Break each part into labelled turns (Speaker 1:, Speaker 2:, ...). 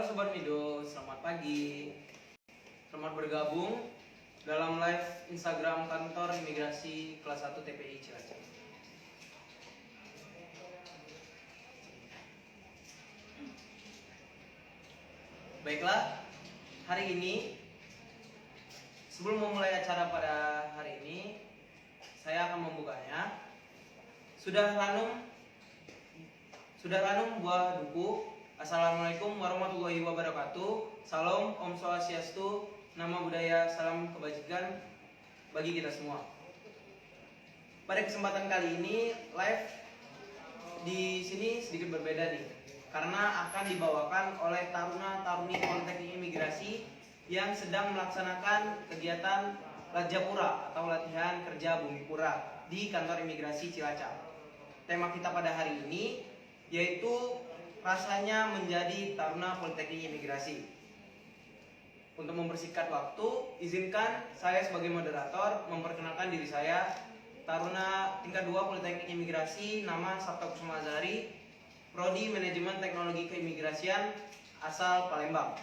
Speaker 1: Halo Sobat Mido, selamat pagi. Selamat bergabung dalam live Instagram kantor imigrasi kelas 1 TPI Cilacap. Baiklah, hari ini sebelum memulai acara pada hari ini, saya akan membukanya. Sudah ranum buah duku. Assalamualaikum warahmatullahi wabarakatuh. Salam, Om Swastiastu, nama budaya, salam kebajikan bagi kita semua. Pada kesempatan kali ini live di sini sedikit berbeda nih, karena akan dibawakan oleh taruna-taruni Politeknik Imigrasi yang sedang melaksanakan kegiatan Lajapura atau latihan kerja Bumi Pura di kantor imigrasi Cilacap. Tema kita pada hari ini yaitu rasanya menjadi taruna Politeknik Imigrasi. Untuk mempersingkat waktu, izinkan saya sebagai moderator memperkenalkan diri saya, taruna tingkat 2 Politeknik Imigrasi, nama Sabta Kusuma Azhari, Prodi Manajemen Teknologi Keimigrasian, asal Palembang.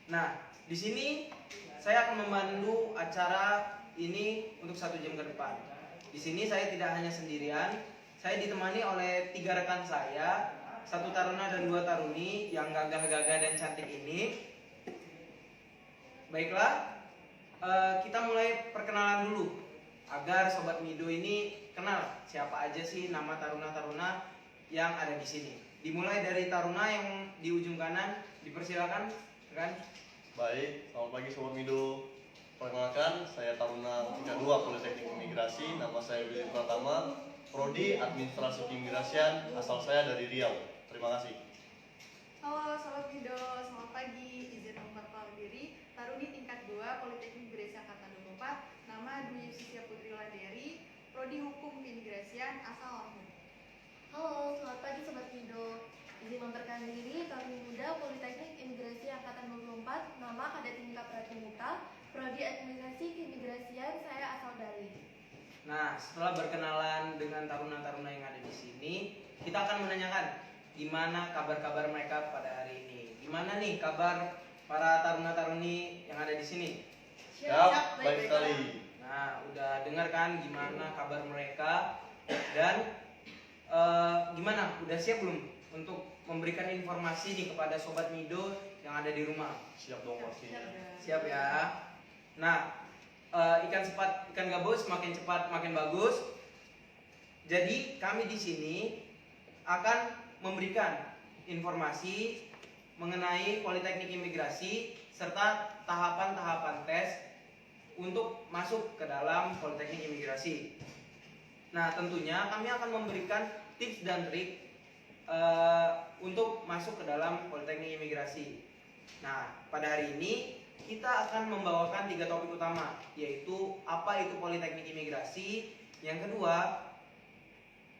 Speaker 1: Nah, di sini saya akan memandu acara ini untuk 1 jam ke depan. Di sini saya tidak hanya sendirian, saya ditemani oleh 3 rekan saya, 1 taruna dan 2 taruni yang gagah-gagah dan cantik ini. Baiklah, kita mulai perkenalan dulu agar Sobat Mido ini kenal siapa aja sih nama taruna-taruna yang ada di sini. Dimulai dari taruna yang di ujung kanan, dipersilakan, rekan.
Speaker 2: Baik, selamat pagi Sobat Mido. Perkenalkan, saya taruna tingkat 2 Politeknik Imigrasi, nama saya Willy Pratama, Prodi Administrasi Keimigrasian, asal saya dari Riau. Terima kasih.
Speaker 3: Halo Sobat Mido, selamat pagi. Izin memperkenalkan diri, taruni tingkat 2 Politeknik Imigrasi Angkatan 24, nama Dwi Yustia Putri Laderi, Prodi Hukum Keimigrasian, asal Lampung.
Speaker 4: Halo, selamat pagi Sobat Mido. Izin memperkenalkan diri, taruni muda Politeknik Imigrasi Angkatan 24, nama Kadatimika Pratimita, Prodi Administrasi Keimigrasian, saya asal dari.
Speaker 1: Nah, setelah berkenalan dengan taruna-taruna yang ada di sini, kita akan menanyakan gimana kabar-kabar mereka pada hari ini. Gimana nih kabar para taruna-taruni yang ada di sini?
Speaker 2: Siap, baik sekali.
Speaker 1: Nah, udah dengar kan gimana kabar mereka dan gimana? Udah siap belum untuk memberikan informasi nih kepada Sobat Mido yang ada di rumah?
Speaker 2: Siap dong pastinya.
Speaker 1: Siap ya. Nah, ikan gabus semakin cepat makin bagus. Jadi kami di sini akan memberikan informasi mengenai Politeknik Imigrasi serta tahapan-tahapan tes untuk masuk ke dalam Politeknik Imigrasi. Nah, tentunya kami akan memberikan tips dan trik untuk masuk ke dalam Politeknik Imigrasi. Nah, pada hari ini kita akan membawakan 3 topik utama, yaitu apa itu Politeknik Imigrasi, yang kedua,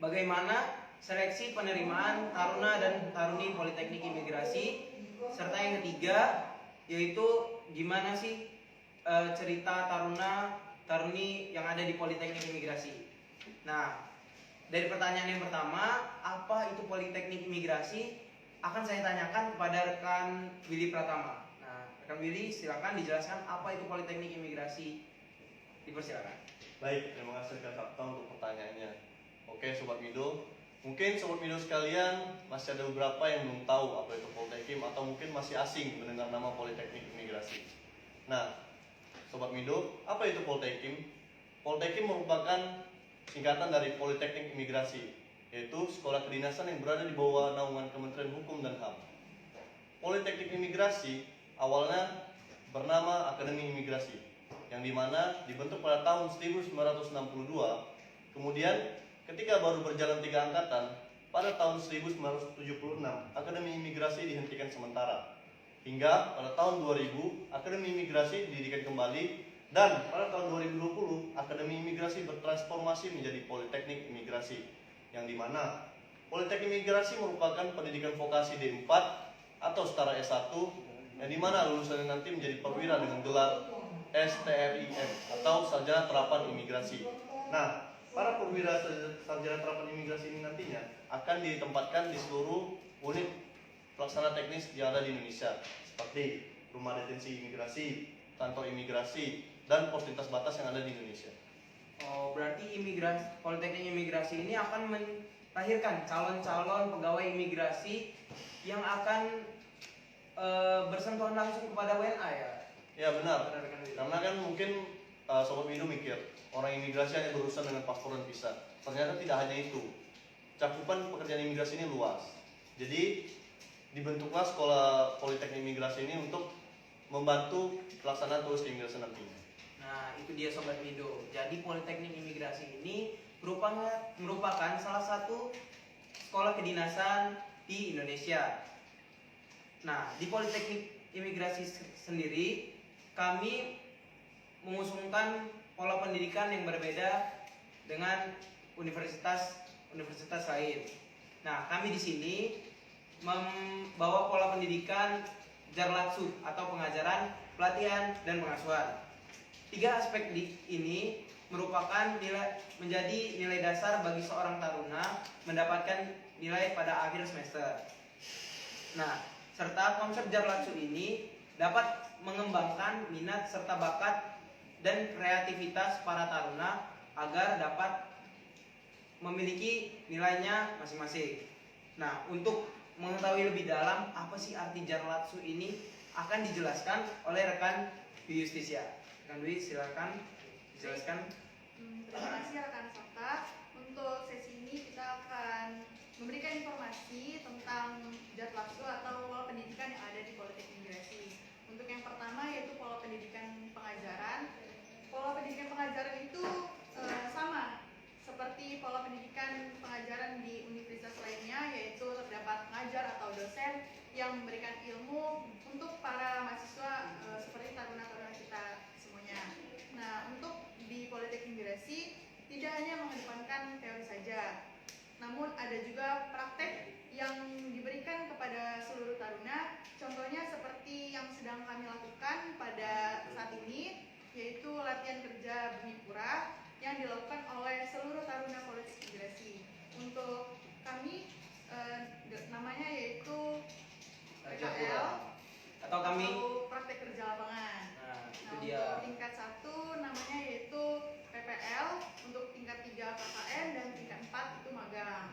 Speaker 1: bagaimana seleksi penerimaan taruna dan taruni Politeknik Imigrasi, serta yang ketiga, yaitu gimana sih cerita taruna-taruni yang ada di Politeknik Imigrasi. Nah, dari pertanyaan yang pertama, apa itu Politeknik Imigrasi, akan saya tanyakan kepada rekan Willy Pratama. Nah, rekan Willy, silakan dijelaskan apa itu Politeknik Imigrasi. Dipersilakan.
Speaker 2: Baik, terima kasih Kak Sabta untuk pertanyaannya. Oke Sobat Mido, mungkin Sobat Mido sekalian masih ada beberapa yang belum tahu apa itu Poltekim atau mungkin masih asing mendengar nama Politeknik Imigrasi. Nah, Sobat Mido, apa itu Poltekim? Poltekim merupakan singkatan dari Politeknik Imigrasi, yaitu sekolah kedinasan yang berada di bawah naungan Kementerian Hukum dan HAM. Politeknik Imigrasi awalnya bernama Akademi Imigrasi, yang dimana dibentuk pada tahun 1962. Kemudian ketika baru berjalan 3 angkatan, pada tahun 1976 Akademi Imigrasi dihentikan sementara. Hingga pada tahun 2000 Akademi Imigrasi didirikan kembali, dan pada tahun 2020 Akademi Imigrasi bertransformasi menjadi Politeknik Imigrasi, yang dimana Politeknik Imigrasi merupakan pendidikan vokasi D4 atau setara S1, yang dimana lulusannya nanti menjadi perwira dengan gelar STRIM atau Sarjana Terapan Imigrasi. Nah, para perwira sarjana terapan imigrasi ini nantinya akan ditempatkan di seluruh unit pelaksana teknis yang ada di Indonesia seperti rumah detensi imigrasi, kantor imigrasi, dan pos lintas batas yang ada di Indonesia.
Speaker 1: Oh, berarti Politeknik Imigrasi ini akan melahirkan calon-calon pegawai imigrasi yang akan bersentuhan langsung kepada WNA ya?
Speaker 2: Ya benar,
Speaker 1: Benar kan?
Speaker 2: karena kan mungkin Sobat Mido mikir orang imigrasi hanya berurusan dengan paspor dan visa. Ternyata tidak hanya itu, cakupan pekerjaan imigrasi ini luas. Jadi dibentuklah sekolah Politeknik Imigrasi ini untuk membantu pelaksanaan tugas keimigrasian nantinya.
Speaker 1: Nah, itu dia Sobat Mido. Jadi Politeknik Imigrasi ini merupakan salah satu sekolah kedinasan di Indonesia. Nah, di Politeknik Imigrasi sendiri kami mengusungkan pola pendidikan yang berbeda dengan universitas lain. Nah, kami di sini membawa pola pendidikan Jarlatsu atau pengajaran, pelatihan, dan pengasuhan. 3 aspek ini merupakan menjadi nilai dasar bagi seorang taruna mendapatkan nilai pada akhir semester. Nah, serta konsep Jarlatsu ini dapat mengembangkan minat serta bakat dan kreativitas para taruna agar dapat memiliki nilainya masing-masing. Nah, untuk mengetahui lebih dalam apa sih arti Jarlatsu ini akan dijelaskan oleh rekan Dwi Justisia. Rekan Dwi, silakan dijelaskan.
Speaker 3: Terima kasih rekan Sabta. Untuk sesi ini kita akan memberikan informasi tentang Jarlatsu atau pola pendidikan yang ada di Politeknik Imigrasi. Untuk yang pertama yaitu pola pendidikan pengajaran. Pola pendidikan pengajaran itu sama seperti pola pendidikan pengajaran di universitas lainnya, yaitu terdapat pengajar atau dosen yang memberikan ilmu untuk para mahasiswa seperti taruna-taruna kita semuanya. Nah, untuk di Politeknik Imigrasi tidak hanya mengedepankan teori saja, namun ada juga praktek yang diberikan kepada seluruh taruna. Contohnya seperti yang sedang kami lakukan pada saat ini, yaitu latihan kerja Bumi Pura yang dilakukan oleh seluruh taruna Politeknik Imigrasi. Untuk kami namanya yaitu PKL
Speaker 1: atau kami
Speaker 3: praktek kerja lapangan.
Speaker 1: Nah, itu
Speaker 3: Nah,
Speaker 1: dia.
Speaker 3: untuk tingkat 1 namanya yaitu PPL, untuk tingkat 3 KKN, dan tingkat 4 itu magang.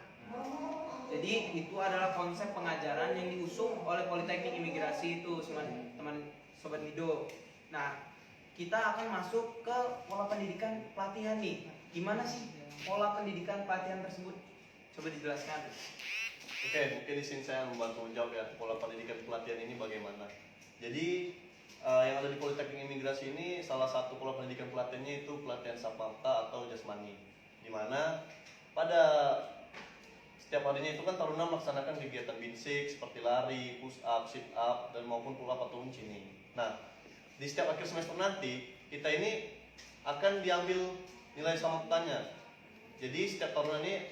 Speaker 1: Jadi itu adalah konsep pengajaran yang diusung oleh Politeknik Imigrasi itu, teman Sobat Mido. Nah, kita akan masuk ke pola pendidikan pelatihan nih. Gimana sih pola pendidikan pelatihan tersebut? Coba dijelaskan.
Speaker 2: Oke, mungkin di sini saya membantu menjawab ya pola pendidikan pelatihan ini bagaimana. Jadi yang ada di Politeknik Imigrasi ini salah satu pola pendidikan pelatihannya itu pelatihan Sapamta atau jasmani, di mana pada setiap harinya itu kan taruna melaksanakan kegiatan basic seperti lari, push up, sit up, dan maupun pull up atau uncini. Nah, di setiap akhir semester nanti kita ini akan diambil nilai samaptanya. Jadi setiap taruna ini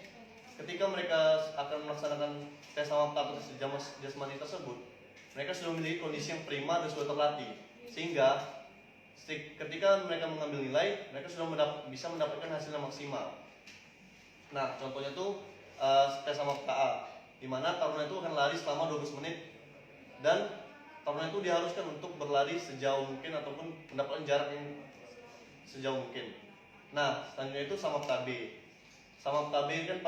Speaker 2: ketika mereka akan melaksanakan tes samapta atau tes jasmani tersebut, mereka sudah memiliki kondisi yang prima dan sudah terlatih, sehingga ketika mereka mengambil nilai, mereka sudah bisa mendapatkan hasil yang maksimal. Nah, contohnya tuh tes samapta A, di mana taruna itu akan lari selama 12 menit dan taruna itu diharuskan untuk berlari sejauh mungkin ataupun mendapatkan jarak yang sejauh mungkin. Nah, selanjutnya itu samapta B. Samapta B kan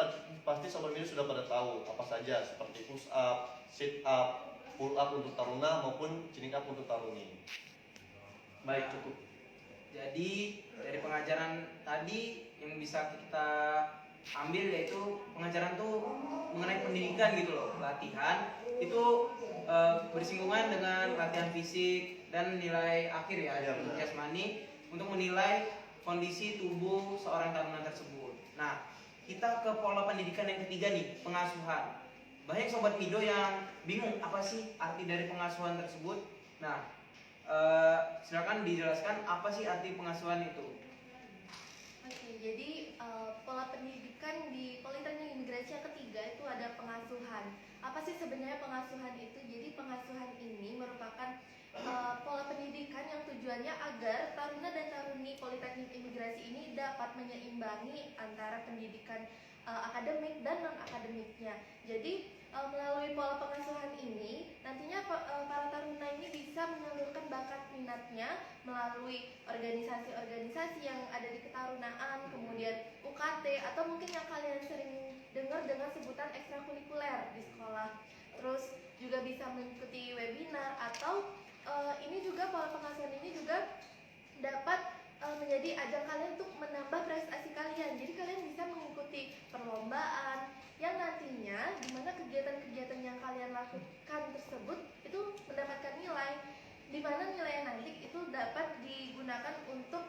Speaker 2: pasti Sobat Mido sudah pada tahu apa saja, seperti push up, sit up, pull up untuk taruna maupun chin up untuk taruni. Baik, cukup.
Speaker 1: Jadi dari pengajaran tadi yang bisa kita ambil yaitu pengajaran tuh mengenai pendidikan gitu loh. Latihan itu bersinggungan dengan latihan fisik dan nilai akhir ya,
Speaker 2: Iya,
Speaker 1: untuk
Speaker 2: benar.
Speaker 1: jasmani untuk menilai kondisi tubuh seorang taruna tersebut. Nah, kita ke pola pendidikan yang ketiga nih, pengasuhan. Banyak Sobat Mido yang bingung apa sih arti dari pengasuhan tersebut. Nah, silakan dijelaskan apa sih arti pengasuhan itu.
Speaker 4: Oke, jadi pola pendidikan di Politeknik Imigrasi yang ketiga itu ada pengasuhan. Apa sih sebenarnya pengasuhan itu? Jadi pengasuhan ini merupakan pola pendidikan yang tujuannya agar taruna dan taruni Politeknik Imigrasi ini dapat menyeimbangi antara pendidikan akademik dan non akademiknya. Jadi Melalui pola pengasuhan ini, nantinya para taruna ini bisa menyalurkan bakat minatnya melalui organisasi-organisasi yang ada di ketarunaan, kemudian UKT, atau mungkin yang kalian sering dengar dengan sebutan ekstrakurikuler di sekolah. Terus juga bisa mengikuti webinar atau ini juga pola pengasuhan ini juga dapat menjadi ajang kalian untuk menambah prestasi kalian. Jadi kalian bisa mengikuti perlombaan yang nantinya di mana kegiatan-kegiatan yang kalian lakukan tersebut itu mendapatkan nilai, di mana nilai nanti itu dapat digunakan untuk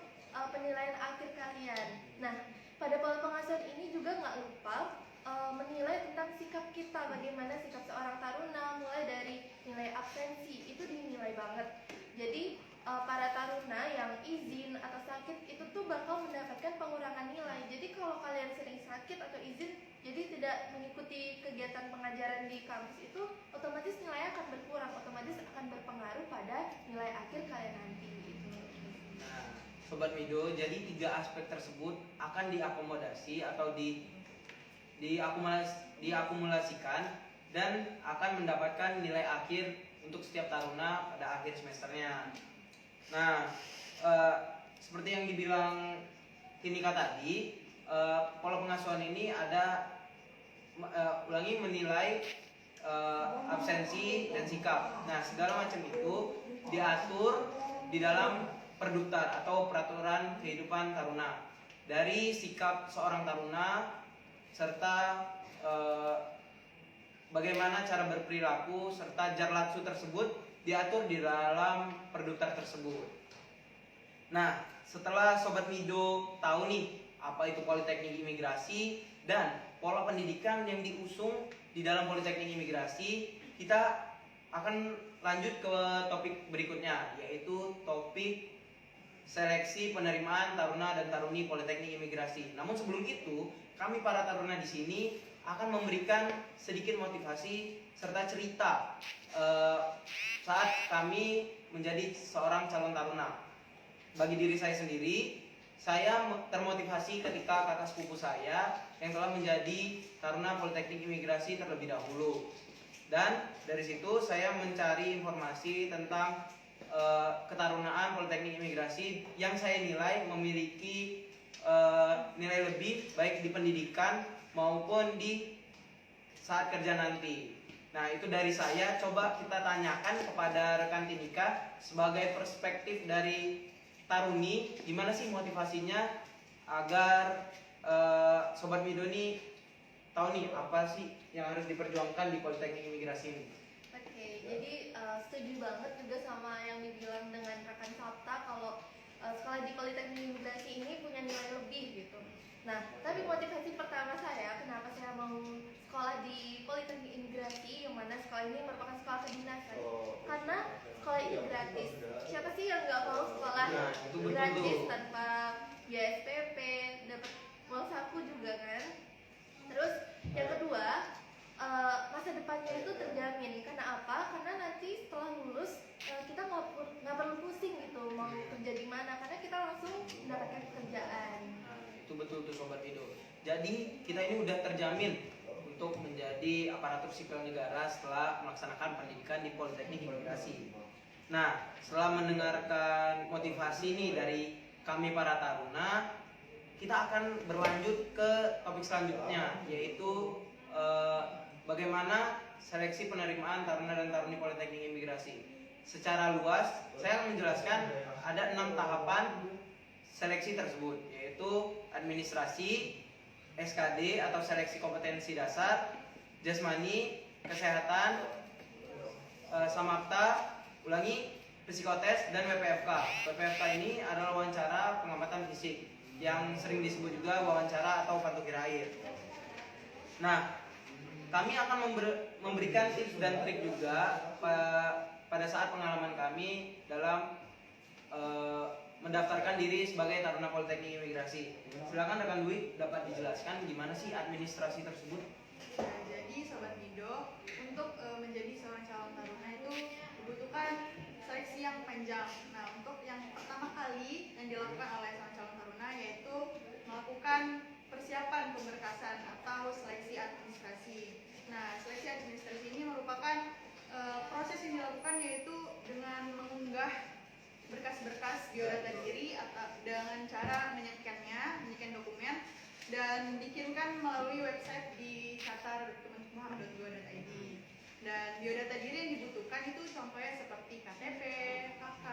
Speaker 4: penilaian akhir kalian. Nah, pada pola pengasuhan ini juga nggak lupa menilai tentang sikap kita, bagaimana sikap seorang taruna, mulai dari nilai absensi itu dinilai banget. Jadi para taruna yang izin atau sakit itu tuh bakal mendapatkan pengurangan nilai. Jadi kalau kalian sering sakit atau izin, jadi tidak mengikuti kegiatan pengajaran di kampus itu, otomatis nilai akan berkurang, otomatis akan berpengaruh pada nilai akhir kalian nanti.
Speaker 1: Nah, Sobat Mido, jadi 3 aspek tersebut akan diakomodasi atau diakumulasikan dan akan mendapatkan nilai akhir untuk setiap taruna pada akhir semesternya. Nah, seperti yang dibilang Tinika tadi, pola pengasuhan ini ada menilai absensi dan sikap. Nah, segala macam itu diatur di dalam Perduktar atau Peraturan Kehidupan Taruna. Dari sikap seorang taruna serta bagaimana cara berperilaku serta jarlatsu tersebut diatur di dalam Perduktar tersebut. Nah, setelah Sobat Mido tahu nih apa itu Politeknik Imigrasi dan pola pendidikan yang diusung di dalam Politeknik Imigrasi, kita akan lanjut ke topik berikutnya, yaitu topik seleksi penerimaan taruna dan taruni Politeknik Imigrasi. Namun sebelum itu, kami para taruna di sini akan memberikan sedikit motivasi serta cerita saat kami menjadi seorang calon taruna. Bagi diri saya sendiri, saya termotivasi ketika kakak sepupu saya yang telah menjadi taruna Politeknik Imigrasi terlebih dahulu. Dan dari situ saya mencari informasi tentang ketarunaan Politeknik Imigrasi yang saya nilai memiliki nilai lebih baik di pendidikan maupun di saat kerja nanti. Nah, itu dari saya. Coba kita tanyakan kepada rekan Tinika sebagai perspektif dari taruni, gimana sih motivasinya agar Sobat Mido nih tahu nih apa sih yang harus diperjuangkan di Politeknik Imigrasi ini.
Speaker 4: Oke, jadi setuju banget juga sama yang dibilang dengan rekan Sabta kalau sekolah di Politeknik Imigrasi ini punya nilai lebih gitu. Nah, tapi motivasi pertama saya kenapa saya mau sekolah di Politeknik Imigrasi, yang mana sekolah ini merupakan sekolah kedinasan, karena sekolah ini gratis. Siapa sih yang nggak mau sekolah gratis tanpa biaya SPP, dapat uang saku juga kan? Terus yang kedua, masa depannya itu terjamin. Karena apa? Karena nanti setelah lulus kita nggak perlu pusing gitu mau kerja di mana, karena kita langsung mendapatkan pekerjaan.
Speaker 1: Nah, itu betul tuh Sobat Mido. Jadi kita ini udah terjamin untuk menjadi aparatur sipil negara setelah melaksanakan pendidikan di Politeknik Imigrasi. Nah, setelah mendengarkan motivasi nih dari kami para taruna, kita akan berlanjut ke topik selanjutnya, yaitu bagaimana seleksi penerimaan taruna dan taruni Politeknik Imigrasi. Secara luas, saya akan menjelaskan ada 6 tahapan seleksi tersebut, yaitu administrasi, SKD atau seleksi kompetensi dasar, jasmani, kesehatan, samapta, psikotes, dan WPFK. WPFK ini adalah wawancara pengamatan fisik yang sering disebut juga wawancara atau pantukir air. Nah, kami akan memberikan tips dan trik juga pada saat pengalaman kami dalam mendaftarkan diri sebagai taruna Politeknik Imigrasi. Silakan rekan Dwi dapat dijelaskan gimana sih administrasi tersebut?
Speaker 3: Nah, jadi Sobat Mido, untuk menjadi seorang calon taruna itu dibutuhkan seleksi yang panjang. Nah, untuk yang pertama kali yang dilakukan oleh seorang calon taruna yaitu melakukan persiapan pemberkasan atau seleksi administrasi. Nah, seleksi administrasi merupakan proses yang dilakukan yaitu dengan mengunggah berkas-berkas biodata diri atau dengan cara menyekan dokumen dan dikirimkan melalui website di qatar.kemenkumham.go.id. Dan biodata diri yang dibutuhkan itu contohnya seperti KTP, KK,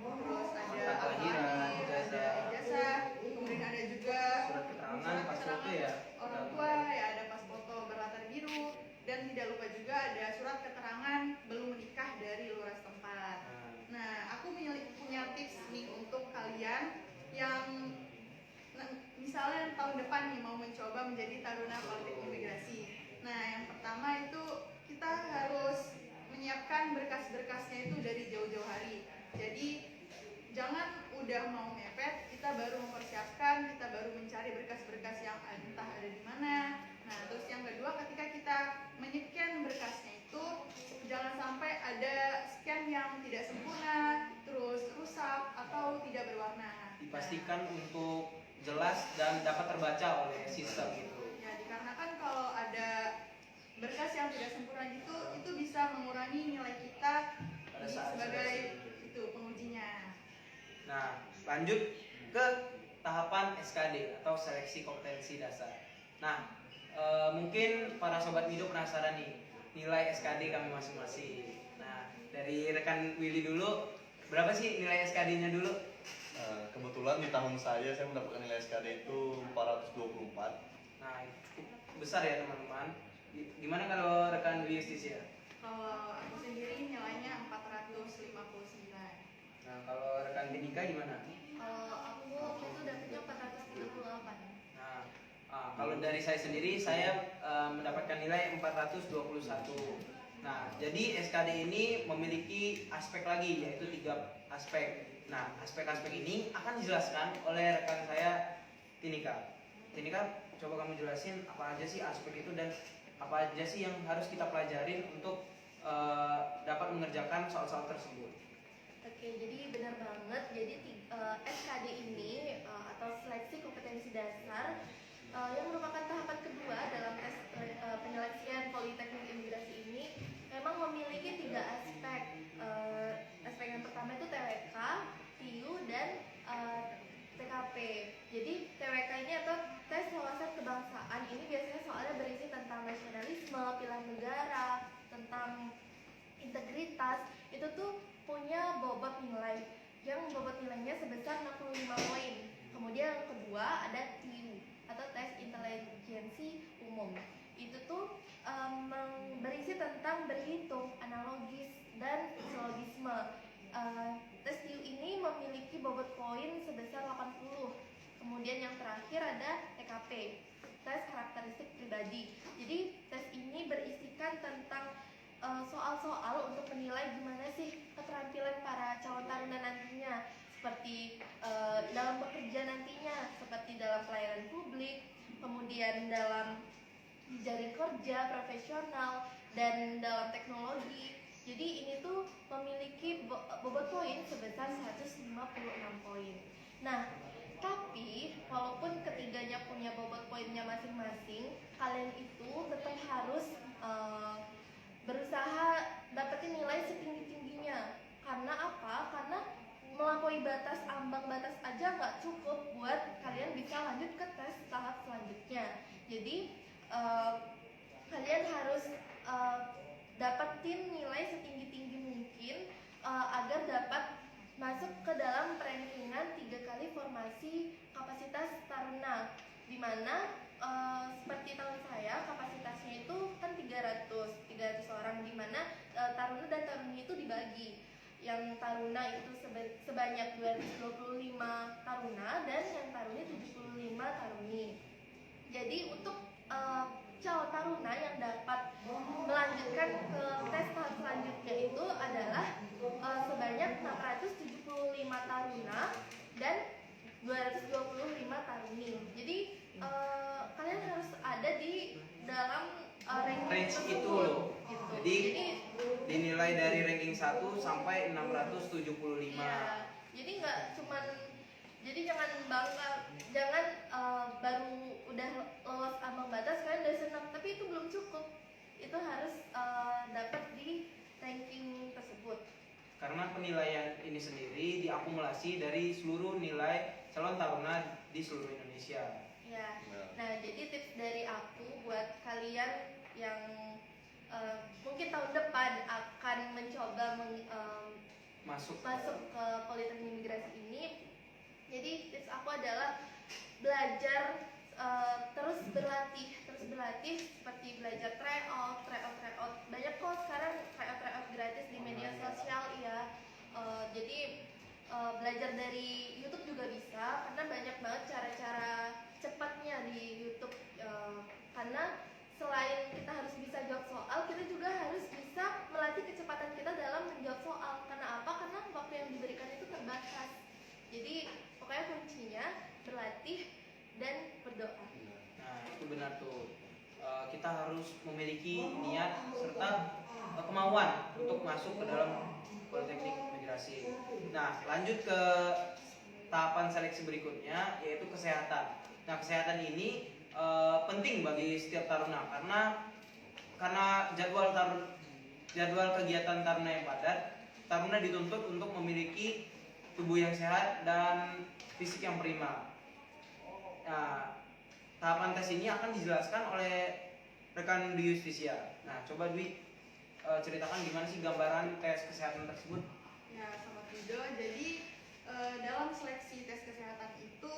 Speaker 3: terus ada
Speaker 1: Akta kelahiran,
Speaker 3: akta lahir, ada ijazah, kemudian ada juga
Speaker 1: surat keterangan, pas foto ya.
Speaker 3: orang tua, ya ada pas foto berlatar biru, dan tidak lupa juga ada surat keterangan belum menikah dari lurah setempat. Nah, aku punya tips nih untuk kalian yang misalnya tahun depan nih mau mencoba menjadi taruna politeknik imigrasi. Nah, yang pertama itu kita harus menyiapkan berkas-berkasnya itu dari jauh-jauh hari. Jadi jangan udah mau mepet, kita baru mempersiapkan, kita baru mencari berkas-berkas yang entah ada di mana. Nah, terus yang kedua, ketika kita menycan berkasnya itu jangan sampai ada scan yang tidak sempurna, terus rusak atau tidak berwarna.
Speaker 1: Dipastikan untuk jelas dan dapat terbaca oleh sistem gitu.
Speaker 3: Ya, dikarenakan kalau ada berkas yang tidak sempurna gitu, itu bisa mengurangi nilai kita
Speaker 1: Pada saat
Speaker 3: sebagai
Speaker 1: seleksi.
Speaker 3: itu pengujinya.
Speaker 1: Nah, lanjut ke tahapan SKD atau seleksi kompetensi dasar. Nah, mungkin para sobat Mido penasaran nih nilai SKD kami masing-masing. Nah, dari rekan Willy dulu, berapa sih nilai SKD-nya dulu?
Speaker 2: Kebetulan di tahun saya mendapatkan nilai SKD itu 424.
Speaker 1: Nah, itu besar ya teman-teman. Gimana kalau rekan Willy Justisia?
Speaker 3: Kalau aku sendiri nilainya 459.
Speaker 1: Nah, kalau rekan Binika gimana?
Speaker 4: Kalau aku waktu itu dapetnya 438.
Speaker 1: Nah, kalau dari saya sendiri, saya mendapatkan nilai 421. Nah, jadi SKD ini memiliki aspek lagi, yaitu 3 aspek. Nah, aspek-aspek ini akan dijelaskan oleh rekan saya, Tinika. Tinika, coba kamu jelasin apa aja sih aspek itu dan apa aja sih yang harus kita pelajarin untuk dapat mengerjakan soal-soal tersebut.
Speaker 4: Oke, jadi benar banget. Jadi SKD ini atau seleksi kompetensi dasar yang merupakan tahapan kedua dalam tes penyeleksian Politeknik Imigrasi ini memang memiliki 3 aspek. Aspek yang pertama itu TWK, TIU, dan TKP. Jadi TWK ini atau tes wawasan kebangsaan ini biasanya soalnya berisi tentang nasionalisme, pilihan negara, tentang integritas. Itu tuh punya bobot nilai yang bobot nilainya sebesar 65 poin. Kemudian yang kedua ada TIU atau tes intelijensi umum. Itu tuh berisi tentang berhitung, analogis, dan silogisme. Tes TIU ini memiliki bobot poin sebesar 80. Kemudian yang terakhir ada TKP, tes karakteristik pribadi. Jadi tes ini berisikan tentang soal-soal untuk menilai gimana sih keterampilan para calon taruna nantinya, seperti dalam bekerja nantinya, seperti dalam pelayanan publik, kemudian dalam jaring kerja profesional, dan dalam teknologi. Jadi ini tuh memiliki bobot poin sebesar 156 poin. Nah, tapi walaupun ketiganya punya bobot poinnya masing-masing, kalian itu tetap harus berusaha dapetin nilai setinggi-tingginya. Karena apa? Karena melampaui batas, ambang batas aja nggak cukup buat kalian bisa lanjut ke tes tahap selanjutnya. Jadi kalian harus dapetin nilai setinggi-tinggi mungkin agar dapat masuk ke dalam rankingan 3 kali formasi kapasitas taruna, di mana seperti tahun saya kapasitasnya itu kan 300 orang, di mana taruna dan taruni itu dibagi. Yang taruna itu sebanyak 225 taruna dan yang taruni 75 taruni. Jadi untuk calon taruna yang dapat melanjutkan ke tes tahap selanjutnya itu adalah sebanyak 675 taruna dan 225 taruni. Jadi kalian harus ada di dalam range
Speaker 1: itu
Speaker 4: tersebut,
Speaker 1: loh.
Speaker 4: gitu.
Speaker 1: Jadi dinilai dari ranking 1 sampai 675.
Speaker 4: Iya, jadi nggak cuman, jadi jangan bangga, jangan baru udah lolos ambang batas kalian udah senang, tapi itu belum cukup. Itu harus dapat
Speaker 1: penilaian ini sendiri diakumulasi dari seluruh nilai calon taruna di seluruh Indonesia.
Speaker 4: Ya. Nah, jadi tips dari aku buat kalian yang mungkin tahun depan akan mencoba
Speaker 1: Masuk
Speaker 4: ke Politeknik Imigrasi ini. Jadi tips aku adalah belajar, terus berlatih seperti belajar tryout. Banyak kok sekarang tryout gratis di media sosial ya. Jadi belajar dari YouTube juga bisa, karena banyak banget cara-cara cepatnya di YouTube. Karena selain kita harus bisa jawab soal, kita juga harus bisa melatih kecepatan kita dalam menjawab soal. Karena apa? Karena waktu yang diberikan itu terbatas. Jadi pokoknya kuncinya berlatih dan berdoa.
Speaker 1: Nah, itu benar tuh. Kita harus memiliki niat serta kemauan untuk masuk ke dalam Politeknik Imigrasi. Nah, lanjut ke tahapan seleksi berikutnya, yaitu kesehatan. Nah, kesehatan ini penting bagi setiap taruna karena jadwal kegiatan taruna yang padat, taruna dituntut untuk memiliki tubuh yang sehat dan fisik yang prima. Nah, tahapan tes ini akan dijelaskan oleh rekan Dwi Justisia. Nah, coba Dwi ceritakan gimana sih gambaran tes kesehatan tersebut?
Speaker 3: Ya, Sobat Wido. Jadi dalam seleksi tes kesehatan itu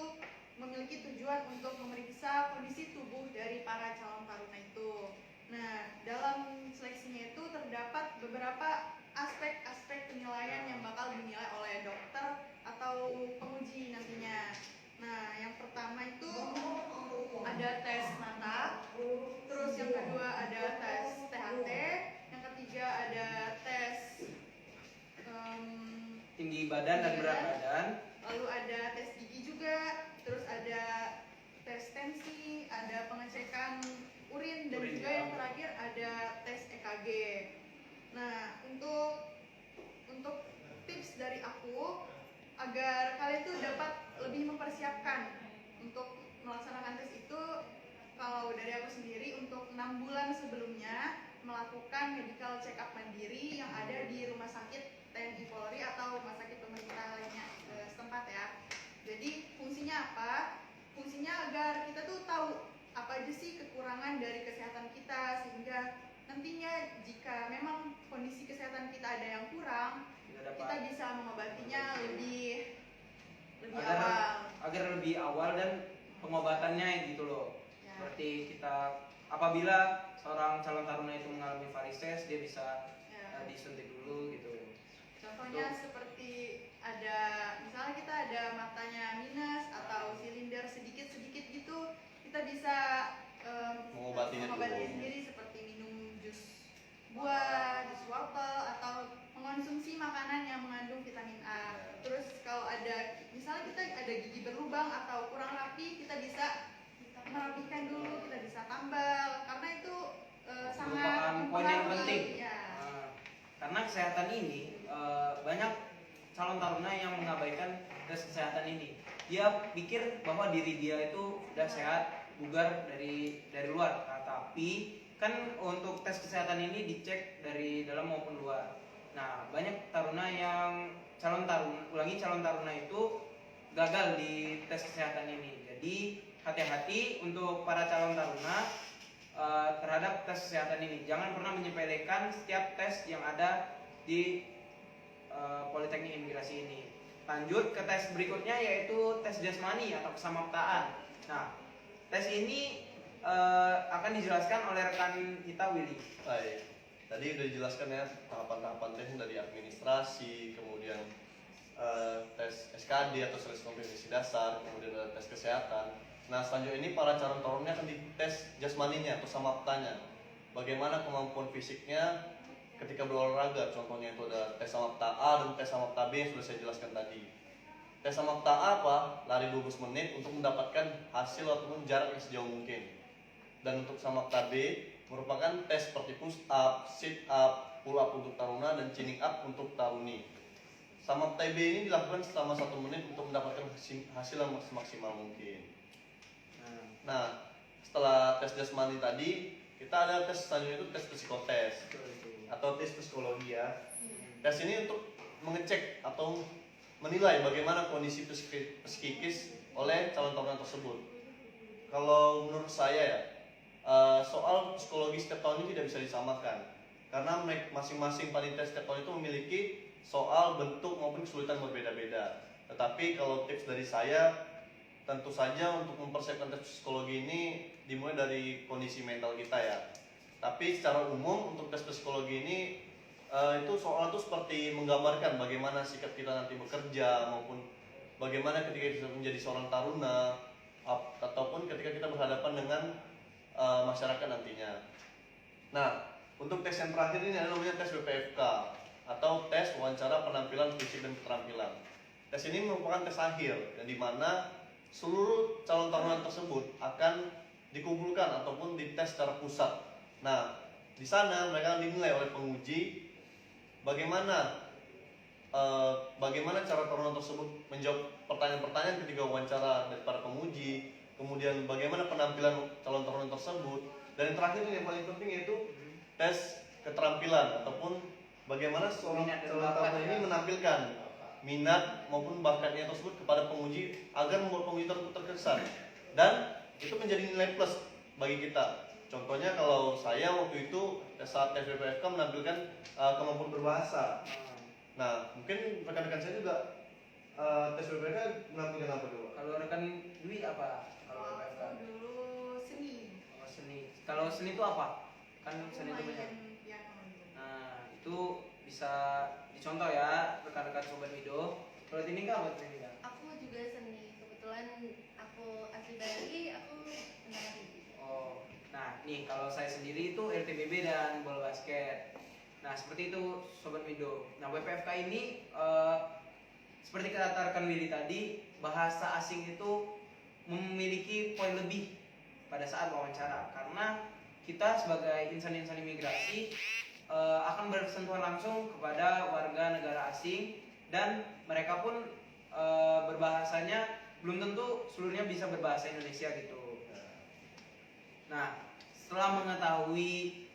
Speaker 3: memiliki tujuan untuk memeriksa kondisi tubuh dari para calon taruna itu. Nah, dalam seleksinya itu terdapat beberapa aspek-aspek penilaian yang bakal dinilai oleh dokter atau penguji nantinya. Nah, yang pertama itu ada tes mata, terus yang kedua ada tes THT, yang ketiga ada tes
Speaker 1: Tinggi badan dan berat badan.
Speaker 3: lalu ada tes gigi juga, terus ada tes tensi, ada pengecekan urin, dan juga yang terakhir ada tes EKG. Nah, untuk tips dari aku agar kalian tuh dapat lebih mempersiapkan untuk melaksanakan tes itu, kalau dari aku sendiri untuk 6 bulan sebelumnya melakukan medical check up mandiri yang ada di rumah sakit TNI Polri atau rumah sakit pemerintah lainnya setempat ya. Jadi fungsinya apa? Fungsinya agar kita tuh tahu apa aja sih kekurangan dari kesehatan kita, sehingga nantinya jika memang kondisi kesehatan kita ada yang kurang, kita bisa mengobatinya lebih awal.
Speaker 1: Agar lebih awal dan pengobatannya gitu loh.
Speaker 3: Ya.
Speaker 1: Seperti kita apabila seorang calon taruna itu mengalami varises, dia bisa
Speaker 3: Ya.
Speaker 1: disuntik dulu gitu.
Speaker 3: Contohnya seperti ada, misalnya kita ada matanya minus atau silinder sedikit-sedikit gitu, kita bisa
Speaker 2: Mengobatinya dulu.
Speaker 3: sendiri seperti minum jus buah, jus wortel, atau mengonsumsi makanan yang mengandung vitamin A. Terus kalau ada, misalnya kita ada gigi berlubang atau kurang rapi, kita bisa merapikan dulu, kita bisa tambal, karena itu sangat
Speaker 1: Merupakan poin yang penting.
Speaker 3: Ya.
Speaker 1: Karena kesehatan ini banyak calon taruna yang mengabaikan tes kesehatan ini. Dia pikir bahwa diri dia itu udah sehat, bugar dari luar. Nah, tapi kan untuk tes kesehatan ini dicek dari dalam maupun luar. Nah, banyak taruna yang calon taruna itu gagal di tes kesehatan ini. Jadi hati-hati untuk para calon taruna terhadap tes kesehatan ini. Jangan pernah menyepelekan setiap tes yang ada di Politeknik Imigrasi ini. Lanjut ke tes berikutnya, yaitu tes jasmani atau kesamaptaan. Nah, tes ini akan dijelaskan oleh rekan kita Willy.
Speaker 2: Baik, tadi udah dijelaskan ya tahapan-tahapan tes dari administrasi, kemudian tes SKD atau seleksi kompetensi dasar, kemudian ada tes kesehatan. Nah, selanjutnya ini para calon taruna akan dites jasmaninya atau samaptanya. Bagaimana kemampuan fisiknya ketika berolahraga, contohnya itu ada tes samapta A dan tes samapta B yang sudah saya jelaskan tadi. Tes samapta A apa? Lari 12 menit untuk mendapatkan hasil ataupun jarak yang sejauh mungkin. Dan untuk samapta B merupakan tes seperti push up, sit up, pull up untuk taruna, dan chinning up untuk taruni. Samapta B ini dilakukan selama 1 menit untuk mendapatkan hasil yang semaksimal mungkin. Nah, setelah tes jasmani tadi, kita ada tes selanjutnya, itu tes psikotes atau tes psikologi ya. Tes ini untuk mengecek atau menilai bagaimana kondisi psikis oleh calon taruna tersebut. Kalau menurut saya ya, soal psikologi setiap tahun ini tidak bisa disamakan karena masing-masing panitia setiap tahun itu memiliki soal bentuk maupun kesulitan berbeda-beda. Tetapi kalau tips dari saya, tentu saja untuk mempersiapkan tes psikologi ini dimulai dari kondisi mental kita ya. Tapi secara umum untuk tes psikologi ini itu soal itu seperti menggambarkan bagaimana sikap kita nanti bekerja maupun bagaimana ketika kita menjadi seorang taruna ataupun ketika kita berhadapan dengan masyarakat nantinya. Nah, untuk tes yang terakhir ini adalah namanya tes BPFK atau tes wawancara penampilan fisik dan keterampilan. Tes ini merupakan tes akhir yang dimana seluruh calon taruna tersebut akan dikumpulkan ataupun dites secara pusat. Nah, di sana mereka akan dinilai oleh penguji bagaimana cara taruna tersebut menjawab pertanyaan-pertanyaan ketika wawancara dari para penguji, kemudian bagaimana penampilan calon taruna tersebut, dan yang terakhir ini yang paling penting yaitu tes keterampilan ataupun bagaimana seorang calon taruna ini menampilkan minat maupun bakatnya tersebut kepada penguji agar membuat penguji tersebut terkesan, dan itu menjadi nilai plus bagi kita. Contohnya kalau saya waktu itu saat tes BPFK menampilkan kemampuan berbahasa. Nah, mungkin rekan-rekan saya juga tes BPFK menampilkan apa dulu?
Speaker 1: Kalau rekan Dwi apa? Kalau BPFK?
Speaker 3: Aku dulu seni.
Speaker 1: Oh, seni. Kalau seni itu apa? Kan seni itu banyak.
Speaker 3: Lumayan piano.
Speaker 1: Nah, itu bisa dicontoh ya rekan-rekan Sobat Mido. Kalau Tinika apa Tinika?
Speaker 4: Aku juga seni. Kebetulan aku asli Bali, aku menari.
Speaker 1: Oh, nah nih kalau saya sendiri itu LTBB dan bola basket. Nah seperti itu Sobat Mido. Nah WPFK ini seperti kata rekan Willy tadi, bahasa asing itu memiliki poin lebih pada saat wawancara karena kita sebagai insan-insan imigrasi akan bersentuhan langsung kepada warga negara asing dan mereka pun berbahasanya belum tentu seluruhnya bisa berbahasa Indonesia gitu. Nah, setelah mengetahui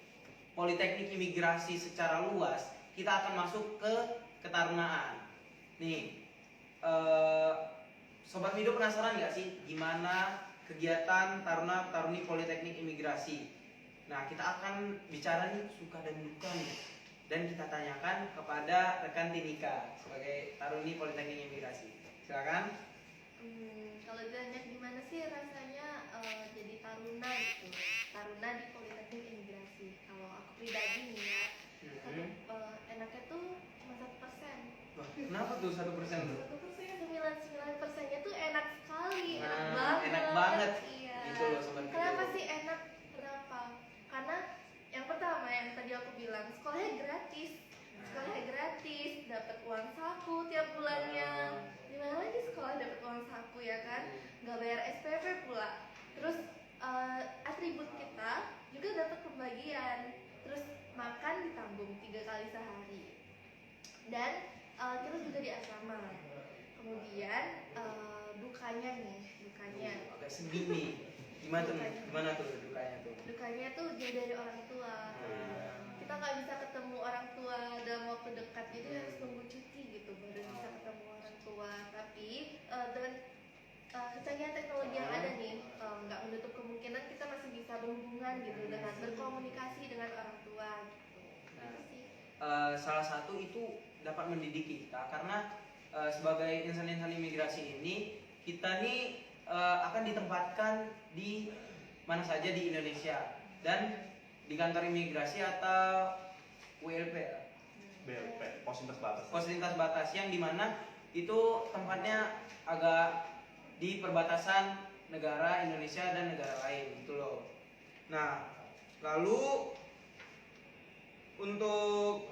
Speaker 1: politeknik imigrasi secara luas, kita akan masuk ke ketarunaan. Nih, Sobat Mido penasaran nggak sih gimana kegiatan taruna-taruni politeknik imigrasi? Nah, kita akan bicara nih suka dan duka nih. Dan kita tanyakan kepada rekan Tinika sebagai taruni politeknik imigrasi. Silakan.
Speaker 4: Kalau ditanya gimana sih rasanya jadi taruna gitu, taruna di politeknik imigrasi. Kalau aku pribadi nih ya, enaknya tuh cuma 1%.
Speaker 1: Wah, kenapa tuh 1% tuh?
Speaker 4: 99%-nya tuh enak sekali,
Speaker 1: Nah, enak banget.
Speaker 4: Iya.
Speaker 1: Itu loh Sobat Mido.
Speaker 4: Kenapa sih enak? Kenapa? Karena yang pertama yang tadi aku bilang sekolahnya gratis. Sekolahnya gratis, dapat uang saku tiap bulannya. Gimana lagi sekolah dapat uang saku ya kan? Nggak bayar SPP pula. Terus atribut kita juga dapat pembagian. Terus makan ditanggung 3 kali sehari. Dan kita juga di asrama. Kemudian dukanya nih,
Speaker 1: Agak sedih nih. Gimana tuh dukanya tuh?
Speaker 4: dukanya tuh jauh dari orang tua. Kita nggak bisa ketemu orang tua dalam waktu dekat, jadi harus nunggu cuti gitu baru bisa ketemu orang tua. Tapi dengan kecanggihan teknologi yang ada nih, nggak menutup kemungkinan kita masih bisa berhubungan gitu dengan berkomunikasi dengan orang tua gitu.
Speaker 1: Nah,
Speaker 4: Itu sih.
Speaker 1: salah satu itu dapat mendidik kita karena sebagai insan-insan imigrasi ini kita nih akan ditempatkan di mana saja di Indonesia dan di kantor imigrasi atau WLP
Speaker 2: BLP, pos lintas batas.
Speaker 1: pos lintas batas yang dimana itu tempatnya agak di perbatasan negara Indonesia dan negara lain gitu loh. Nah lalu untuk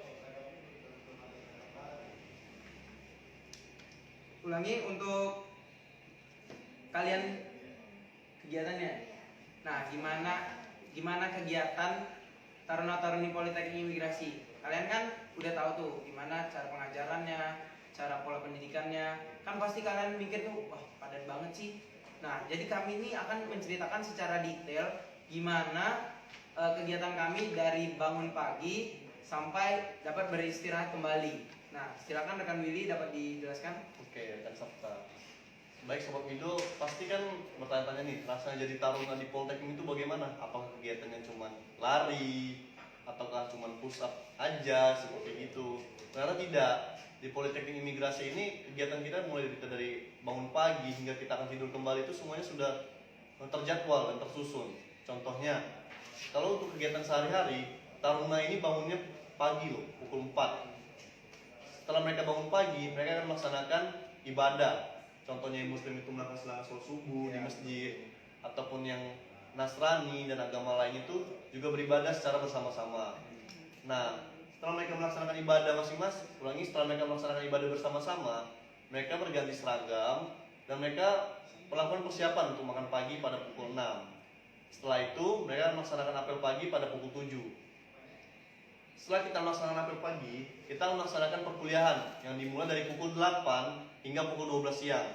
Speaker 1: kalian kegiatannya. Nah, gimana kegiatan taruna-taruni politeknik imigrasi? Kalian kan udah tahu tuh gimana cara pengajarannya, cara pola pendidikannya. Kan pasti kalian mikir tuh, wah padat banget sih. Nah, jadi kami ini akan menceritakan secara detail gimana kegiatan kami dari bangun pagi sampai dapat beristirahat kembali. Nah, silakan rekan Willy dapat dijelaskan.
Speaker 2: Oke, rekan Sabta. Baik Sobat Mido, pasti kan bertanya-tanya nih, rasanya jadi taruna di Polteknik itu bagaimana? Apakah kegiatannya cuma lari, ataukah cuma push up aja, seperti itu? Ternyata tidak. Di Politeknik Imigrasi ini, kegiatan kita mulai dari bangun pagi hingga kita akan tidur kembali itu semuanya sudah terjadwal dan tersusun. Contohnya, kalau untuk kegiatan sehari-hari, taruna ini bangunnya pagi loh, pukul 4. Setelah mereka bangun pagi, mereka akan melaksanakan ibadah. Contohnya yang muslim itu melakukan sholat subuh di masjid, ataupun yang Nasrani dan agama lain itu juga beribadah secara bersama-sama. Nah, setelah mereka melaksanakan ibadah setelah mereka melaksanakan ibadah bersama-sama, mereka berganti seragam dan mereka melakukan persiapan untuk makan pagi pada pukul 6. Setelah itu, mereka melaksanakan apel pagi pada pukul 7. Setelah kita melaksanakan apel pagi, kita melaksanakan perkuliahan yang dimulai dari pukul 8 hingga pukul 12 siang.